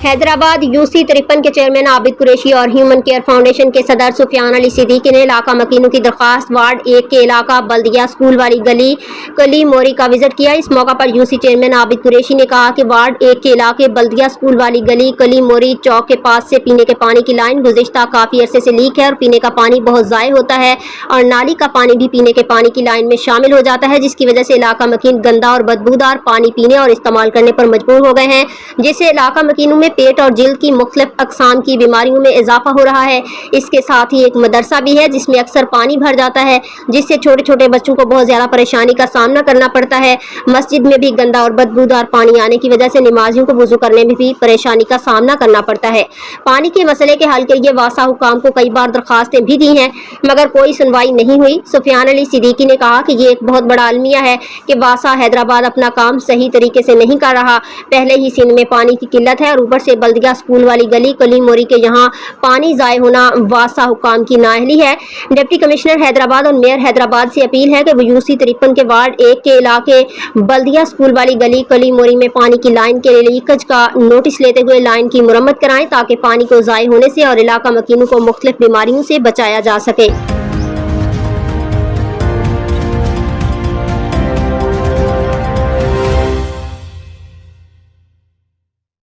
Hyderabad UC 53 के chairman Abid Qureshi और human care foundation के सदर सुफियान अली सिद्दीकी ने इलाका मकीनों की दरख्वास्त वार्ड 1 के इलाका बल्दिया स्कूल वाली गली कली मोरी का विजिट किया। इस मौका पर यूसी चेयरमैन आबिद कुरैशी ने कहा कि वार्ड 1 के इलाके बल्दिया स्कूल वाली गली कली मोरी चौक के पास से पीने के पानी की लाइन गुज़िश्ता काफ़ी अरसे से लीक है और पीने का पानी बहुत ज़ाय होता है और नाली का पानी भी पीने के पानी की लाइन में शामिल हो जाता है, जिसकी वजह से इलाका मकीन गंदा और बदबूदार पानी पीने और इस्तेमाल करने पर मजबूर हो गए हैं, जिससे इलाका मकीनों में पेट और जिल्द की मुख्तलिफ अक़साम की बीमारियों में इजाफा हो रहा है। इसके साथ ही एक मदरसा भी है जिसमें अक्सर पानी भर जाता है, जिससे छोटे छोटे बच्चों को बहुत ज़्यादा परेशानी का सामना करना पड़ता है। मस्जिद में भी गंदा और बदबूदार पानी आने की वजह से नमाजियों को वुज़ू करने में भी परेशानी का सामना करना पड़ता है। पानी के मसले के हल के लिए वासा हुकाम को कई बार दरख्वास्तें भी दी हैं, मगर कोई सुनवाई नहीं हुई। सुफियान अली सिद्दीकी ने कहा कि ये एक बहुत बड़ा अलमिया है कि वासा हैदराबाद अपना काम सही तरीके से नहीं कर रहा। पहले ही सिंध में पानी की किल्लत है और ऊपर से बल्दिया स्कूल वाली गली कली मोरी के यहाँ पानी ज़ाय होना वासा हुकाम की नाअहली है। डिप्टी कमिश्नर हैदराबाद और मेयर हैदराबाद से अपील है कि वो यूसी 53 के वार्ड 1 के इलाके बल्दिया स्कूल वाली गली कली मोरी में पानी की लाइन के लीकेज का नोटिस लेते हुए लाइन की मुरम्मत कराएं ताकि पानी को ज़ाय होने से और इलाका मकीनों को मुख्तलिफ बीमारियों से बचाया जा सके।